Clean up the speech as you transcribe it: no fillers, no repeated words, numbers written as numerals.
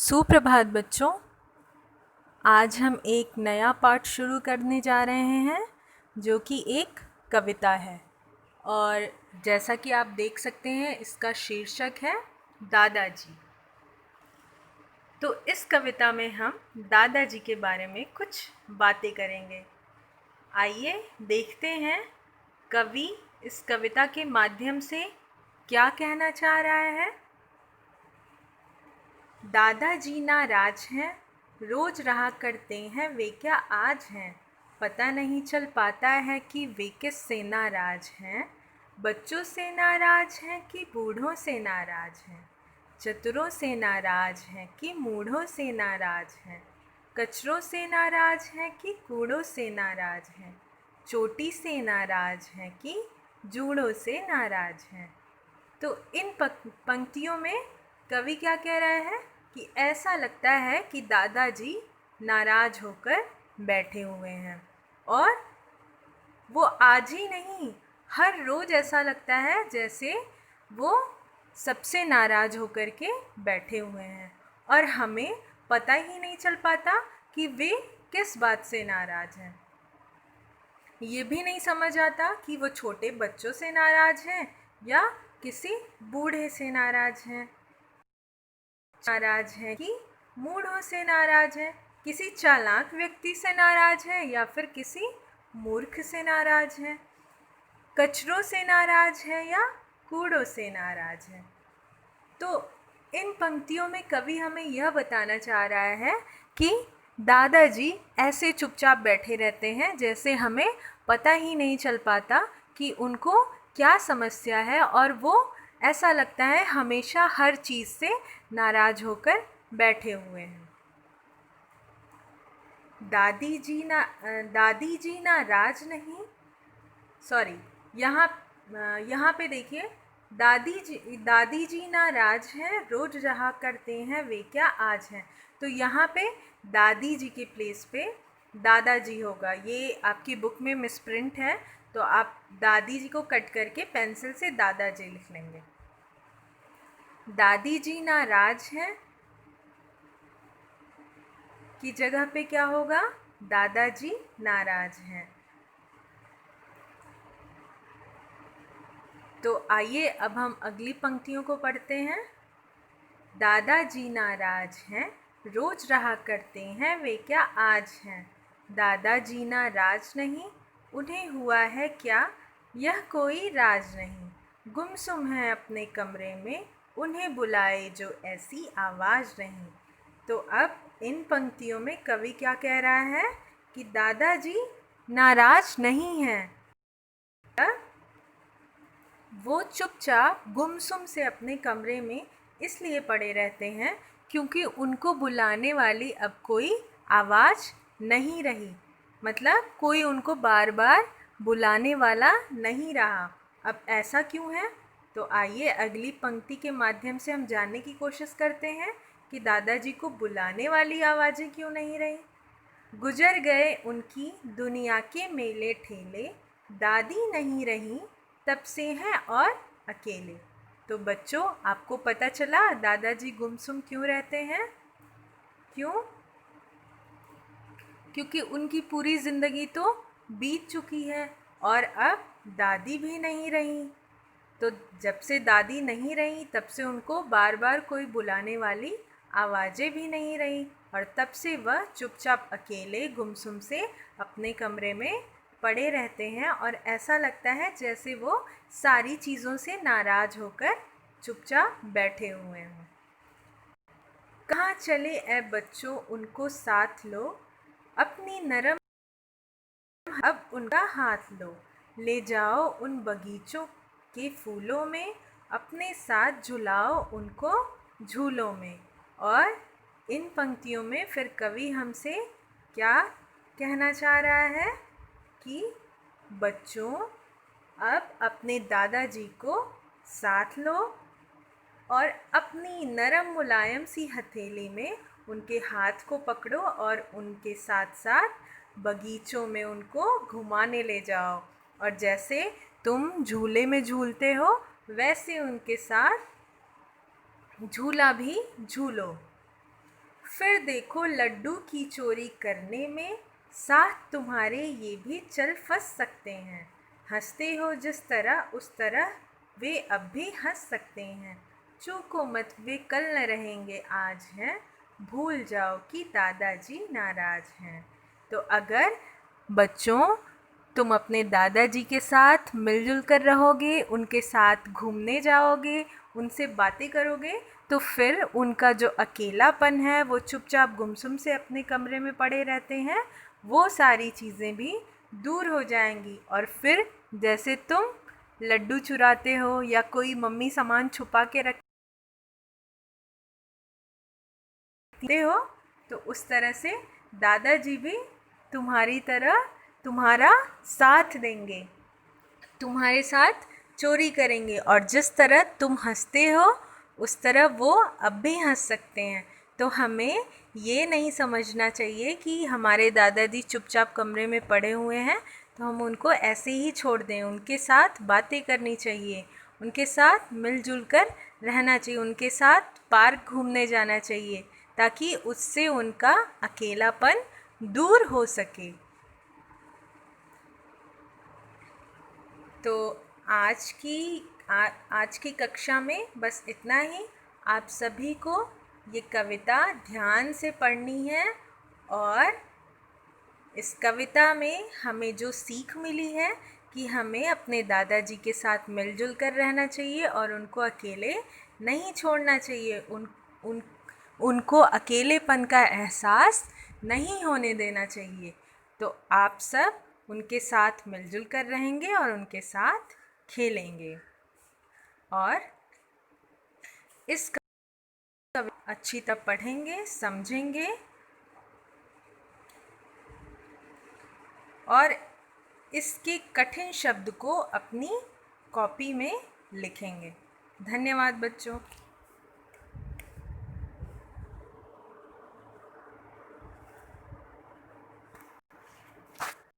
सुप्रभात बच्चों। आज हम एक नया पाठ शुरू करने जा रहे हैं जो कि एक कविता है। और जैसा कि आप देख सकते हैं इसका शीर्षक है दादाजी। तो इस कविता में हम दादाजी के बारे में कुछ बातें करेंगे। आइए देखते हैं कवि इस कविता के माध्यम से क्या कहना चाह रहा है। दादाजी नाराज हैं, रोज रहा करते हैं वे क्या आज हैं। पता नहीं चल पाता है कि वे किससे नाराज हैं। बच्चों से नाराज हैं कि बूढ़ों से नाराज हैं। चतुरों से नाराज हैं कि मूढ़ों से नाराज हैं। कचरों से नाराज हैं कि कूड़ों से नाराज हैं। चोटी से नाराज हैं कि जूड़ों से नाराज हैं। तो इन पंक्तियों में कवि क्या कह रहा है कि ऐसा लगता है कि दादाजी नाराज होकर बैठे हुए हैं और वो आज ही नहीं, हर रोज़ ऐसा लगता है जैसे वो सबसे नाराज होकर के बैठे हुए हैं और हमें पता ही नहीं चल पाता कि वे किस बात से नाराज हैं। ये भी नहीं समझ आता कि वो छोटे बच्चों से नाराज हैं या किसी बूढ़े से नाराज हैं कि मूढ़ों से नाराज है, किसी चालाक व्यक्ति से नाराज है या फिर किसी मूर्ख से नाराज है। कचरों से नाराज है या कूड़ों से नाराज है। तो इन पंक्तियों में कवि हमें यह बताना चाह रहा है कि दादाजी ऐसे चुपचाप बैठे रहते हैं जैसे हमें पता ही नहीं चल पाता कि उनको क्या समस्या है और वो ऐसा लगता है हमेशा हर चीज़ से नाराज होकर बैठे हुए हैं। दादी जी नाराज नहीं, सॉरी, यहाँ पे देखिए, दादी जी नाराज हैं, रोज रहा करते हैं वे क्या आज हैं। तो यहाँ पे दादी जी के प्लेस पे दादाजी होगा। ये आपकी बुक में मिसप्रिंट है, तो आप दादी जी को कट करके पेंसिल से दादाजी लिख लेंगे। दादी जी नाराज हैं की जगह पे क्या होगा, दादाजी नाराज हैं। तो आइए अब हम अगली पंक्तियों को पढ़ते हैं। दादाजी नाराज हैं, रोज रहा करते हैं वे क्या आज हैं। दादाजी नाराज नहीं, उन्हें हुआ है क्या, यह कोई राज नहीं। गुमसुम है अपने कमरे में, उन्हें बुलाए जो ऐसी आवाज़ नहीं। तो अब इन पंक्तियों में कवि क्या कह रहा है कि दादाजी नाराज नहीं हैं, वो चुपचाप गुमसुम से अपने कमरे में इसलिए पड़े रहते हैं क्योंकि उनको बुलाने वाली अब कोई आवाज़ नहीं रही। मतलब कोई उनको बार बार बुलाने वाला नहीं रहा। अब ऐसा क्यों है? तो आइए अगली पंक्ति के माध्यम से हम जानने की कोशिश करते हैं कि दादाजी को बुलाने वाली आवाज़ें क्यों नहीं रही। गुजर गए उनकी दुनिया के मेले ठेले, दादी नहीं रही तब से हैं और अकेले। तो बच्चों, आपको पता चला दादाजी गुमसुम क्यों रहते हैं? क्यों? क्योंकि उनकी पूरी ज़िंदगी तो बीत चुकी है और अब दादी भी नहीं रही। तो जब से दादी नहीं रही तब से उनको बार बार कोई बुलाने वाली आवाज़ें भी नहीं रही और तब से वह चुपचाप अकेले गुमसुम से अपने कमरे में पड़े रहते हैं और ऐसा लगता है जैसे वो सारी चीज़ों से नाराज़ होकर चुपचाप बैठे हुए हों। कहाँ चले ए बच्चों उनको साथ लो, अपनी नरम अब उनका हाथ लो। ले जाओ उन बगीचों के फूलों में, अपने साथ झुलाओ उनको झूलों में। और इन पंक्तियों में फिर कवि हमसे क्या कहना चाह रहा है कि बच्चों, अब अपने दादाजी को साथ लो और अपनी नरम मुलायम सी हथेली में उनके हाथ को पकड़ो और उनके साथ साथ बगीचों में उनको घुमाने ले जाओ। और जैसे तुम झूले में झूलते हो वैसे उनके साथ झूला भी झूलो। फिर देखो लड्डू की चोरी करने में साथ तुम्हारे ये भी चल फंस सकते हैं। हंसते हो जिस तरह उस तरह वे अब भी हंस सकते हैं। चूको मत वे कल न रहेंगे आज हैं। भूल जाओ कि दादाजी नाराज हैं। तो अगर बच्चों तुम अपने दादाजी के साथ मिलजुल कर रहोगे, उनके साथ घूमने जाओगे, उनसे बातें करोगे, तो फिर उनका जो अकेलापन है, वो चुपचाप गुमसुम से अपने कमरे में पड़े रहते हैं, वो सारी चीज़ें भी दूर हो जाएंगी। और फिर जैसे तुम लड्डू चुराते हो या कोई मम्मी सामान छुपा के रखते हो, तो उस तरह से दादाजी भी तुम्हारी तरह तुम्हारा साथ देंगे, तुम्हारे साथ चोरी करेंगे। और जिस तरह तुम हंसते हो उस तरह वो अब भी हंस सकते हैं। तो हमें ये नहीं समझना चाहिए कि हमारे दादाजी चुपचाप कमरे में पड़े हुए हैं तो हम उनको ऐसे ही छोड़ दें। उनके साथ बातें करनी चाहिए, उनके साथ मिलजुल कर रहना चाहिए, उनके साथ पार्क घूमने जाना चाहिए, ताकि उससे उनका अकेलापन दूर हो सके। तो आज की कक्षा में बस इतना ही। आप सभी को ये कविता ध्यान से पढ़नी है और इस कविता में हमें जो सीख मिली है कि हमें अपने दादाजी के साथ मिलजुल कर रहना चाहिए और उनको अकेले नहीं छोड़ना चाहिए। उनको अकेलेपन का एहसास नहीं होने देना चाहिए। तो आप सब उनके साथ मिलजुल कर रहेंगे और उनके साथ खेलेंगे और इस कविता अच्छी तरह पढ़ेंगे, समझेंगे और इसके कठिन शब्द को अपनी कॉपी में लिखेंगे। धन्यवाद बच्चों।